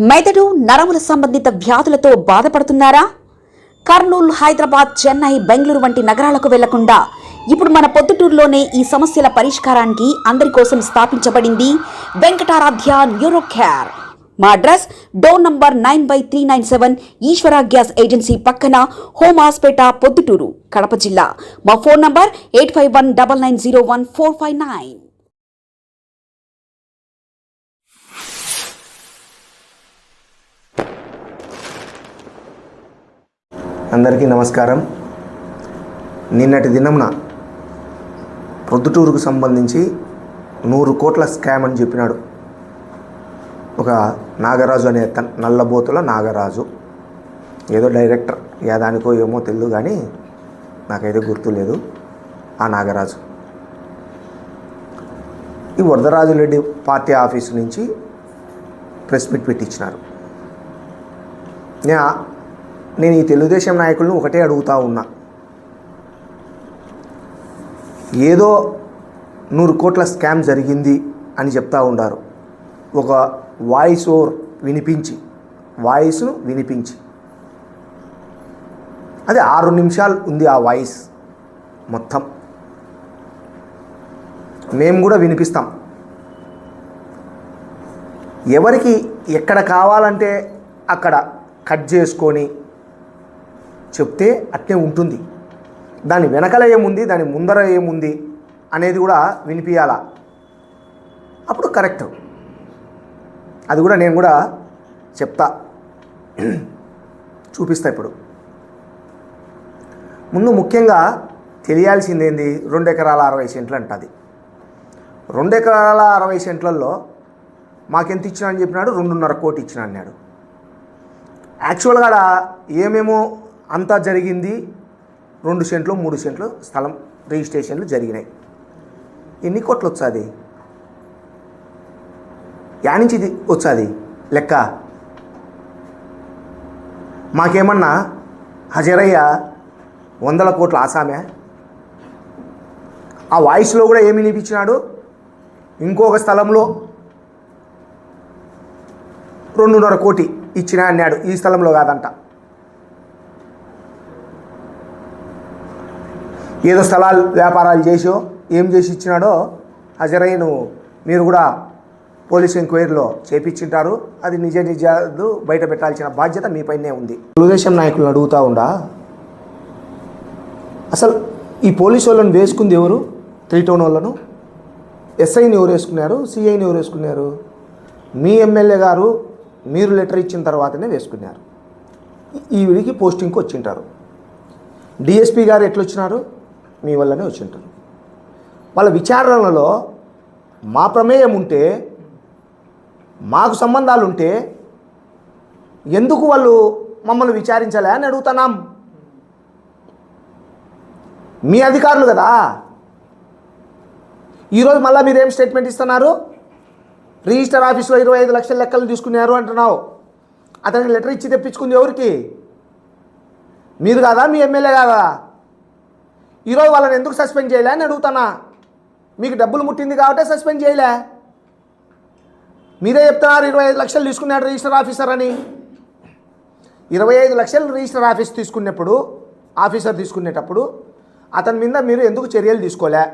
మెదడు నరముల సంబంధిత వ్యాధులతో బాధపడుతున్నారా? కర్నూలు, హైదరాబాద్, చెన్నై, బెంగళూరు వంటి నగరాలకు వెళ్లకుండా ఇప్పుడు మన పొద్దుటూరులోనే ఈ సమస్యల పరిష్కారానికి అందరి కోసం స్థాపించబడింది వెంకటారాధ్య న్యూరో కేర్. మా అడ్రస్ డోర్ నంబర్ 9/397 ఈశ్వర గ్యాస్ ఏజెన్సీ పక్కన, హోమాస్పేట, పొద్దుటూరు, కడప జిల్లా. మా ఫోన్ నంబర్ 8519901459. అందరికీ నమస్కారం. నిన్నటి దినంన ప్రొద్దుటూరుకు సంబంధించి 100 కోట్ల స్కామ్ అని చెప్పినాడు ఒక నాగరాజు అనే నల్లబోతుల నాగరాజు. ఏదో డైరెక్టర్ యాదానికో ఏమో తెలియదు, కానీ నాకైతే గుర్తులేదు ఆ నాగరాజు. ఈ వరదరాజులరెడ్డి పార్టీ ఆఫీసు నుంచి ప్రెస్ మీట్ పెట్టించినారు. నేను ఈ తెలుగుదేశం నాయకులను ఒకటే అడుగుతూ ఉన్నా, ఏదో 100 కోట్ల స్కామ్ జరిగింది అని చెప్తా ఉండారు. ఒక వాయిస్ను వినిపించి అది 6 నిమిషాలు ఉంది ఆ వాయిస్ మొత్తం. మేము కూడా వినిపిస్తాం. ఎవరికి ఎక్కడ కావాలంటే అక్కడ కట్ చేసుకొని చెప్తే అట్నే ఉంటుంది. దాని వెనకల ఏముంది, దాని ముందర ఏముంది అనేది కూడా వినిపించాలా, అప్పుడు కరెక్ట్. అది కూడా నేను కూడా చెప్తా, చూపిస్తా. ఇప్పుడు ముందు ముఖ్యంగా తెలియాల్సింది ఏంది, 2 ఎకరాల 60 సెంట్లు అంటుంది. 2 ఎకరాల 60 సెంట్లలో మాకెంత ఇచ్చినా అని చెప్పినాడు, 2.5 కోటి ఇచ్చిన అన్నాడు. యాక్చువల్గా ఏమేమో అంతా జరిగింది, 2 సెంట్లు 3 సెంట్లు స్థలం రిజిస్ట్రేషన్లు జరిగినాయి. ఎన్ని కోట్లు వచ్చాది? యానించి వచ్చాది లెక్క? మాకేమన్నా హజరయ్య 100 కోట్ల ఆసామే? ఆ వాయిస్లో కూడా ఏమి వినిపించినాడు, ఇంకొక స్థలంలో 2.5 కోటి ఇచ్చినా అన్నాడు, ఈ స్థలంలో కాదంట. ఏదో స్థలాలు వ్యాపారాలు చేసో ఏం చేసి ఇచ్చినాడో హజరయ్యను మీరు కూడా పోలీస్ ఎంక్వైరీలో చేపించింటారు. అది నిజాలు బయట పెట్టాల్సిన బాధ్యత మీపైనే ఉంది. తెలుగుదేశం నాయకులను అడుగుతూ ఉండా, అసలు ఈ పోలీసు వాళ్ళని వేసుకుంది ఎవరు? 3 టౌన్ వాళ్ళను. ఎస్ఐని ఎవరు వేసుకున్నారు? సిఐని ఎవరు వేసుకున్నారు? మీ ఎమ్మెల్యే గారు మీరు లెటర్ ఇచ్చిన తర్వాతనే వేసుకున్నారు. ఈవిడికి పోస్టింగ్కి వచ్చింటారు. డిఎస్పీ గారు ఎట్లొచ్చినారు? మీ వల్లనే వచ్చింటారు. వాళ్ళ విచారణలో మా ప్రమేయం ఉంటే, మాకు సంబంధాలు ఉంటే ఎందుకు వాళ్ళు మమ్మల్ని విచారించాలి అని అడుగుతున్నాం. మీ అధికారులు కదా. ఈరోజు మళ్ళీ మీరేం స్టేట్మెంట్ ఇస్తున్నారు? రిజిస్టర్ ఆఫీస్లో 25 లక్షల లెక్కలు తీసుకున్నారు అంటున్నావు. అతనికి లెటర్ ఇచ్చి తెప్పించుకుంది ఎవరికి? మీరు కాదా? మీ ఎమ్మెల్యే కాదా? ఈరోజు వాళ్ళని ఎందుకు సస్పెండ్ చేయలే అని అడుగుతున్నా. మీకు డబ్బులు ముట్టింది కాబట్టి సస్పెండ్ చేయలే. మీరే చెప్తున్నారు 25 లక్షలు తీసుకున్నాడు రిజిస్టర్ ఆఫీసర్ అని. 25 లక్షలు రిజిస్టర్ ఆఫీసర్ తీసుకునేటప్పుడు అతని మీద మీరు ఎందుకు చర్యలు తీసుకోలే?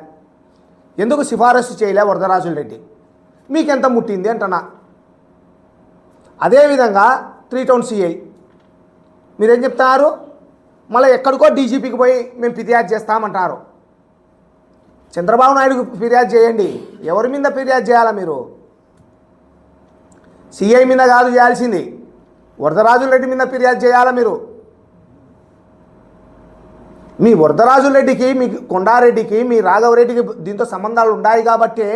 ఎందుకు సిఫారసు చేయలే వరదరాజులరెడ్డి? మీకెంత ముట్టింది అంటున్నా. అదేవిధంగా 3 టౌన్ సిఐ మీరేం చెప్తున్నారు? మళ్ళీ ఎక్కడికో డీజీపీకి పోయి మేము ఫిర్యాదు చేస్తామంటారు. చంద్రబాబు నాయుడుకు ఫిర్యాదు చేయండి. ఎవరి మీద ఫిర్యాదు చేయాలా మీరు? సిఐ మీద కాదు చేయాల్సింది, వరదరాజులరెడ్డి మీద ఫిర్యాదు చేయాలా మీరు. మీ వరదరాజులరెడ్డికి, మీ కొండారెడ్డికి, మీ రాఘవరెడ్డికి దీంతో సంబంధాలు ఉన్నాయి కాబట్టే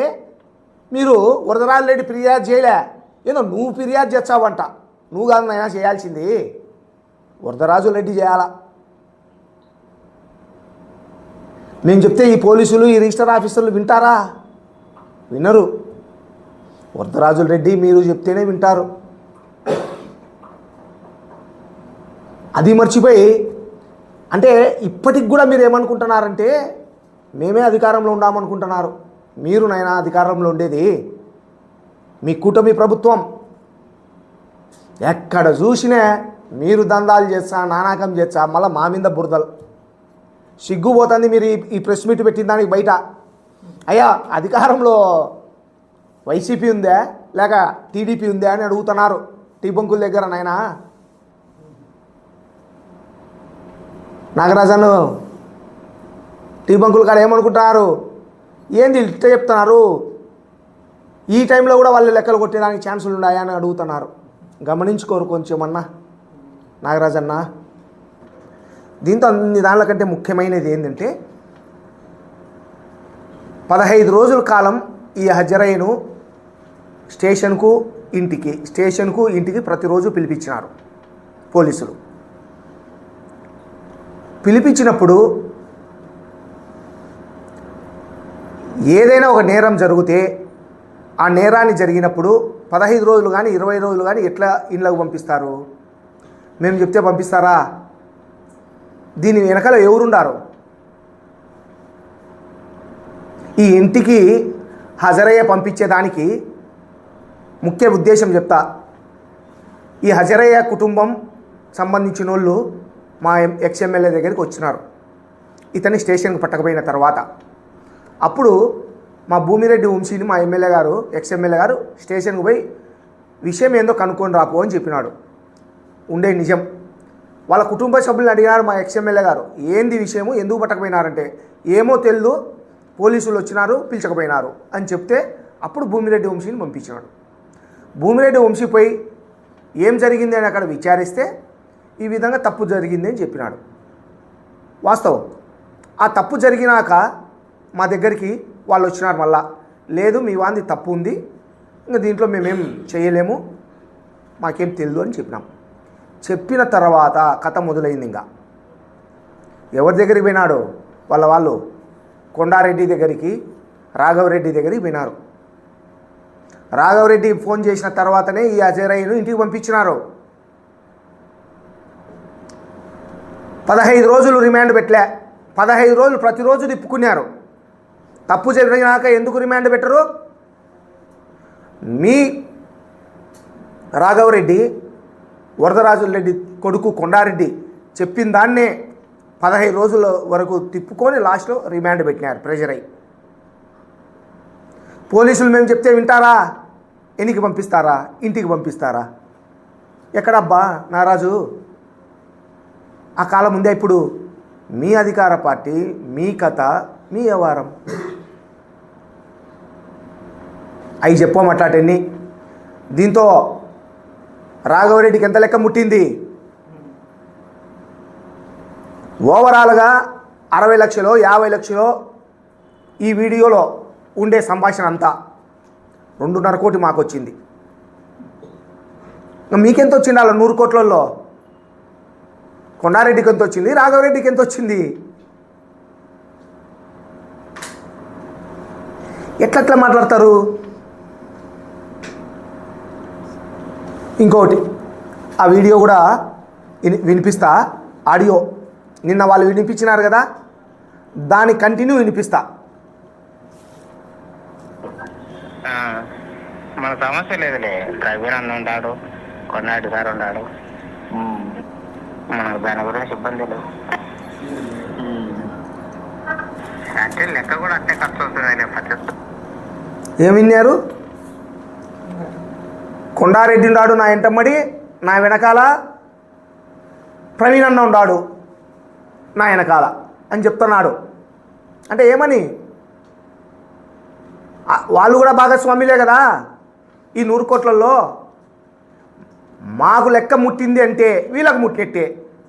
మీరు వరదరాజులరెడ్డి ఫిర్యాదు చేయలే. ఏదో నువ్వు ఫిర్యాదు చేస్తావంట. నువ్వు కాదు నైనా చేయాల్సింది, వరదరాజులరెడ్డి చేయాలా. నేను చెప్తే ఈ పోలీసులు, ఈ రిజిస్టర్ ఆఫీసర్లు వింటారా? వినరు. వరదరాజులరెడ్డి మీరు చెప్తేనే వింటారు. అది మర్చిపోయి అంటే ఇప్పటికి కూడా మీరు ఏమనుకుంటున్నారంటే మేమే అధికారంలో ఉండామనుకుంటున్నారు. మీరు నైనా అధికారంలో ఉండేది మీ కూటమి ప్రభుత్వం. ఎక్కడ చూసినా మీరు దందాలు చేస్తా నానాకం చేస్తా మళ్ళీ మా మీద బురదలు సిగ్గుపోతుంది. మీరు ఈ ప్రెస్ మీట్ పెట్టిన దానికి బయట అయ్యా అధికారంలో వైసీపీ ఉందా లేక టీడీపీ ఉందా అని అడుగుతున్నారు టీ బంకుల దగ్గర. నాయనా నాగరాజన్ టీ బంకుల కాడ ఏమనుకుంటున్నారు? ఏంది ఇట్లా చెప్తున్నారు? ఈ టైంలో కూడా వాళ్ళు లెక్కలు కొట్టేదానికి ఛాన్సులు ఉన్నాయా అని అడుగుతున్నారు. గమనించుకోరు కొంచెమన్నా నాగరాజన్న. దీంతో అన్ని దానికంటే ముఖ్యమైనది ఏంటంటే 15 రోజుల కాలం ఈ హజరయ్యను స్టేషన్కు ఇంటికి ప్రతిరోజు పిలిపించినారు పోలీసులు. పిలిపించినప్పుడు ఏదైనా ఒక నేరం జరిగితే ఆ నేరాన్ని జరిగినప్పుడు 15 రోజులు కానీ 20 రోజులు కానీ ఎట్లా ఇళ్ళకు పంపిస్తారు? మేము చెప్తే పంపిస్తారా? దీని వెనకాల ఎవరుండారు? ఈ ఇంటికి హజరయ్య పంపించేదానికి ముఖ్య ఉద్దేశం చెప్తా. ఈ హజరయ్య కుటుంబం సంబంధించిన వాళ్ళు మా ఎక్స్ఎమ్మెల్యే దగ్గరికి వచ్చినారు ఇతన్ని స్టేషన్కి పట్టకపోయిన తర్వాత. అప్పుడు మా భూమిరెడ్డి వంశీని మా ఎమ్మెల్యే గారు ఎక్స్ఎమ్మెల్యే గారు స్టేషన్కి పోయి విషయం ఏందో కనుక్కొని రాపో అని చెప్పినాడు. ఉండే నిజం. వాళ్ళ కుటుంబ సభ్యులను అడిగినారు మా ఎక్స్ఎమ్మెల్యే గారు, ఏంది విషయము, ఎందుకు పట్టకపోయినారంటే ఏమో తెలియదు, పోలీసులు వచ్చినారు పిలిచకపోయినారు అని చెప్తే అప్పుడు భూమిరెడ్డి వంశీని పంపించినాడు. భూమిరెడ్డి వంశీ పోయి ఏం జరిగింది అని అక్కడ విచారిస్తే ఈ విధంగా తప్పు జరిగింది అని చెప్పినాడు. వాస్తవం. ఆ తప్పు జరిగినాక మా దగ్గరికి వాళ్ళు వచ్చినారు. మళ్ళా లేదు మీ వాంది తప్పు ఉంది, ఇంకా దీంట్లో మేమేం చేయలేము, మాకేం తెలియదు అని చెప్పినాం. చెప్పిన తర్వాత కథ మొదలైంది. ఇంకా ఎవరి దగ్గరికి పోయినాడు? వాళ్ళు కొండారెడ్డి దగ్గరికి, రాఘవరెడ్డి దగ్గరికి పోయినారు. రాఘవరెడ్డి ఫోన్ చేసిన తర్వాతనే ఈ అజయరాయ్యను ఇంటికి పంపించినారు. 15 రోజులు రిమాండ్ పెట్టలే, 15 రోజులు ప్రతిరోజు తిప్పుకున్నారు. తప్పు జరిగినాక ఎందుకు రిమాండ్ పెట్టరు? మీ రాఘవరెడ్డి వరదరాజులరెడ్డి కొడుకు కొండారెడ్డి చెప్పిన దాన్నే 15 రోజుల వరకు తిప్పుకొని లాస్ట్లో రిమాండ్ పెట్టినారు ప్రెజర్ అయ్యి. పోలీసులు మేము చెప్తే వింటారా? ఎన్నికి పంపిస్తారా? ఇంటికి పంపిస్తారా? ఎక్కడబ్బా నారాజు? ఆ కాలం ఉందే. ఇప్పుడు మీ అధికార పార్టీ, మీ కథ, మీ వ్యవహారం అవి చెప్పమాట్లాటన్ని. దీంతో రాఘవరెడ్డికి ఎంత లెక్క ముట్టింది? ఓవరాల్గా 60 లక్షలు 50 లక్షలు ఈ వీడియోలో ఉండే సంభాషణ అంతా 2.5 కోటి మాకు వచ్చింది. మీకెంత వచ్చింది? అలా 100 కోట్లలో కొండారెడ్డికి ఎంత వచ్చింది? రాఘవరెడ్డికి ఎంత వచ్చింది? ఎట్లట్లా మాట్లాడతారు? ఇంకోటి ఆ వీడియో కూడా వినిపిస్తా. ఆడియో నిన్న వాళ్ళు వినిపించినారు కదా, దాని కంటిన్యూ వినిపిస్తా. మన సమస్య లేదులే. ప్రవీణ్ అన్న ఉంటాడు, కొన్నాటి సార్ ఉన్నాడు, మనకు దాని గురించి ఇబ్బంది లేదు. అంటే లెక్క కూడా అంతే ఖర్చు అవుతుంది. పద్ధతి ఏం విన్నారు? కొండారెడ్డి ఉన్నాడు నా ఎంటమ్మడి, నా వెనకాల ప్రవీణ్ అన్న ఉన్నాడు నా వెనకాల అని చెప్తున్నాడు. అంటే ఏమని? వాళ్ళు కూడా భాగస్వామిలే కదా ఈ 100 కోట్లలో. మాకు లెక్క ముట్టింది అంటే వీళ్ళకు ముట్టెట్టే.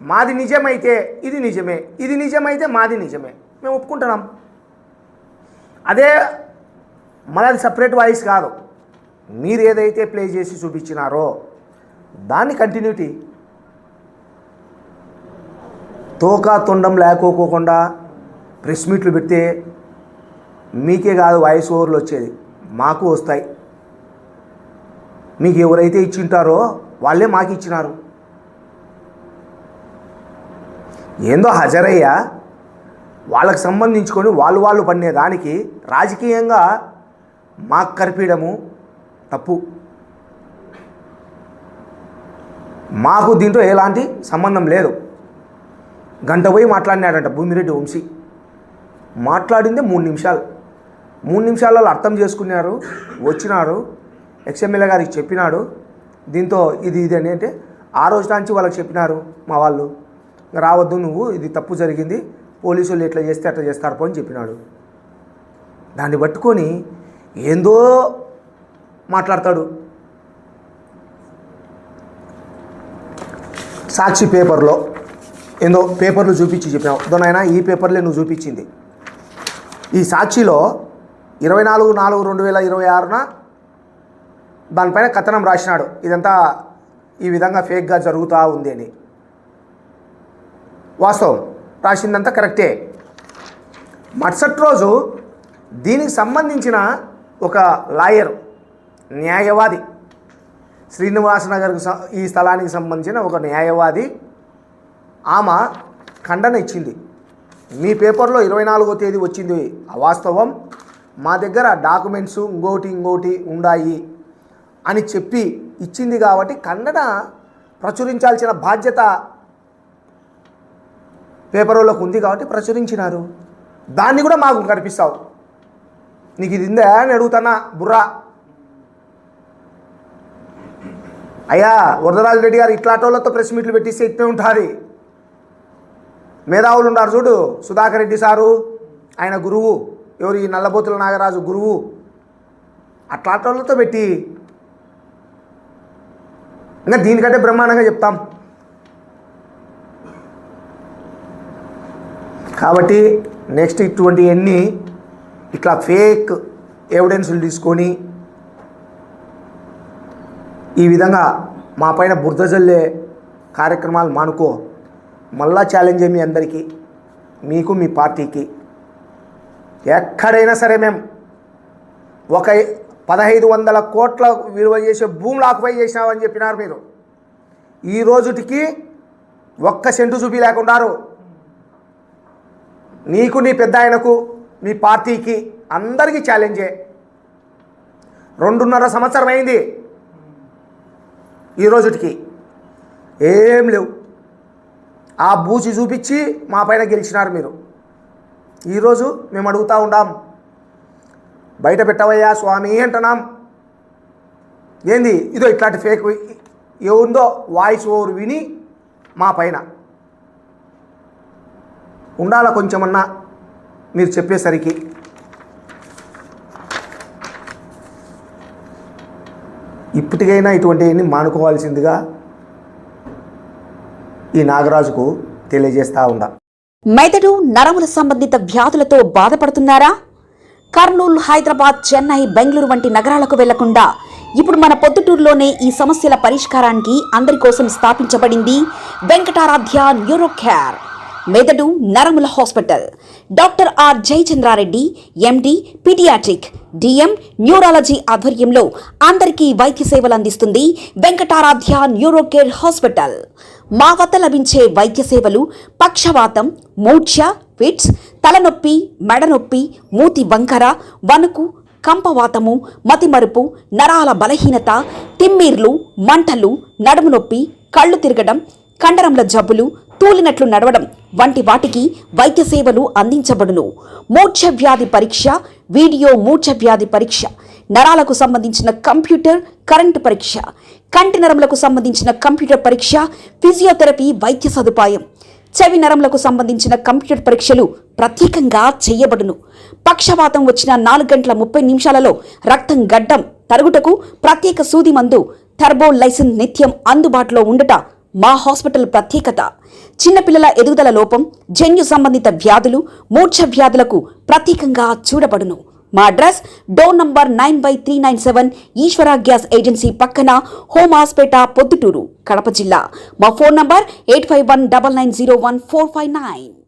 మాది నిజమైతే ఇది నిజమే, ఇది నిజమైతే మాది నిజమే, మేము ఒప్పుకుంటున్నాం. అదే మనది సపరేట్ వాయిస్ కాదు. మీరు ఏదైతే ప్లే చేసి చూపించినారో దాన్ని కంటిన్యూటీ. తోకా తొండం లేకోకుండా ప్రెస్ మీట్లు పెడితే మీకే కాదు వాయిస్ ఓవర్లు వచ్చేది, మాకు వస్తాయి. మీకు ఎవరైతే ఇచ్చింటారో వాళ్ళే మాకు ఇచ్చినారు. ఏందో హజరయ్య వాళ్ళకి సంబంధించుకొని వాళ్ళు పడినే దానికి రాజకీయంగా మాకు కరిపీయడము తప్పు. మాకు దీంట్లో ఎలాంటి సంబంధం లేదు. గంట పోయి మాట్లాడినాడంట భూమిరెడ్డి వంశీ. మాట్లాడిందే 3 నిమిషాలు. 3 నిమిషాలలో అర్థం చేసుకున్నారు, వచ్చినారు, ఎక్స్ఎమ్మెల్యే గారికి చెప్పినాడు. దీంతో ఇది అని అంటే ఆ రోజు నుంచి వాళ్ళకి చెప్పినారు మా వాళ్ళు, రావద్దు నువ్వు, ఇది తప్పు జరిగింది, పోలీసులు ఎట్లా చేస్తే అట్లా చేస్తారు పో అని చెప్పినాడు. దాన్ని పట్టుకొని ఏందో మాట్లాడతాడు. సాక్షి పేపర్లో ఏందో పేపర్లు చూపించి చెప్పినావు దొనైనా, ఈ పేపర్లే నువ్వు చూపించింది. ఈ సాక్షిలో 24/4/2026న దానిపైన కథనం రాసినాడు, ఇదంతా ఈ విధంగా ఫేక్గా జరుగుతూ ఉంది అని. వాస్తవం, రాసిందంతా కరెక్టే. మరుసటి రోజు దీనికి సంబంధించిన ఒక లాయర్, న్యాయవాది, శ్రీనివాసనగర్ ఈ స్థలానికి సంబంధించిన ఒక న్యాయవాది, ఆమె ఖండన ఇచ్చింది. మీ పేపర్లో 24వ తేదీ వచ్చింది అవాస్తవం, మా దగ్గర డాక్యుమెంట్స్ ఇంకోటి ఉన్నాయి అని చెప్పి ఇచ్చింది. కాబట్టి ఖండన ప్రచురించాల్సిన బాధ్యత పేపర్లోకి ఉంది కాబట్టి ప్రచురించినారు. దాన్ని కూడా మాకు కనిపిస్తావు, నీకు ఇది ఇందా అని అడుగుతున్నా బుర్రా. అయ్యా వరదరాజు రెడ్డి గారు ఇట్లాటోళ్ళతో ప్రెస్ మీట్లు పెట్టిస్తే ఇట్టే ఉంటుంది. మేధావులు ఉన్నారు చూడు, సుధాకర్ రెడ్డి సారు, ఆయన గురువు, ఎవరు ఈ నల్లబోతుల నాగరాజు గురువు, అట్లాటోళ్ళతో పెట్టి ఇంకా దీనికంటే బ్రహ్మాండంగా చెప్తాం. కాబట్టి నెక్స్ట్ ఇటువంటి ఎన్ని ఇట్లా ఫేక్ ఎవిడెన్స్లు తీసుకొని ఈ విధంగా మా పైన బురద జల్లే కార్యక్రమాలు మానుకో. మళ్ళా ఛాలెంజ్ మీ అందరికీ, మీకు మీ పార్టీకి. ఎక్కడైనా సరే మేము ఒక 1500 కోట్ల విలువ చేసే భూములు ఆక్యుపై చేసినామని చెప్పినారు మీరు. ఈ రోజుటికి 1 సెంటు చూపి లేకున్నారు. నీకు, నీ పెద్ద ఆయనకు, మీ పార్టీకి, అందరికీ ఛాలెంజే. 2.5 సంవత్సరం అయింది ఈ రోజుటికి, ఏం లేవు. ఆ బూచి చూపించి మా పైన గెలిచినారు మీరు. ఈరోజు మేము అడుగుతూ ఉండాం, బయట పెట్టవయ్యా స్వామి అంటున్నాం. ఏంది ఇదో ఇట్లాంటి ఫేక్ ఏముందో వాయిస్ ఓవర్ విని మా పైన ఉండాల కొంచెమన్నా మీరు చెప్పేసరికి. ఇప్పటికైనా ఇటువంటివన్నీ మానుకోవాల్సిందిగా ఈ నాగరాజుకు తెలియజేస్తూ ఉందా. మెదడు నరముల సంబంధిత వ్యాధులతో బాధపడుతున్నారా? కర్నూలు, హైదరాబాద్, చెన్నై, బెంగళూరు వంటి నగరాలకు వెళ్లకుండా ఇప్పుడు మన పొద్దుటూరులోనే ఈ సమస్యల పరిష్కారానికి అందరి కోసం స్థాపించబడింది వెంకటారాధ్య న్యూరో కేర్ మెదడు నరముల hospital. Doctor R Jayachandra Reddy, MD, paediatric, DM, neurology ఆధ్వర్యంలో అందరికీ వైద్య సేవలు అందిస్తుంది వెంకటారాధ్య న్యూరో కేర్ హాస్పిటల్. మా వద్ద లభించే వైద్య సేవలు పక్షవాతం, మూర్ఛ, ఫిట్స్, తలనొప్పి, మెడనొప్పి, మూతి వంకర, వణుకు, కంపవాతము, మతిమరుపు, నరాల బలహీనత, తిమ్మిర్లు, మంటలు, నడుము నొప్పి, కళ్ళు తిరగడం, కండరంల జబ్బులు, తూలినట్లు నడవడం వంటి వాటికి వైద్య సేవలు అందించబడును. మూర్ఛ వ్యాధి పరీక్ష, వీడియో మూర్ఛ వ్యాధి పరీక్ష, నరాలకు సంబంధించిన కంప్యూటర్ కరెంటు పరీక్ష, కంటి నరములకు సంబంధించిన కంప్యూటర్ పరీక్ష, ఫిజియోథెరపీ వైద్య సదుపాయం, చెవి నరములకు సంబంధించిన కంప్యూటర్ పరీక్షలు ప్రత్యేకంగా చేయబడును. పక్షవాతం వచ్చిన 4 గంటల 30 నిమిషాలలో రక్తం గడ్డం తరుగుటకు ప్రత్యేక సూది మందు థర్బోలైసిన్ నిత్యం అందుబాటులో ఉండట మా హాస్పిటల్ ప్రత్యేకత. చిన్నపిల్లల ఎదుగుదల లోపం, జన్యు సంబంధిత వ్యాధులు, మూర్ఛ వ్యాధులకు ప్రత్యేకంగా చూడబడును. మా అడ్రస్ డోర్ నంబర్ 9/397 ఈశ్వర గ్యాస్ ఏజెన్సీ పక్కన, హోమాస్పేట, పొద్దుటూరు, కడప జిల్లా. మా ఫోన్ నంబర్ 8519901459.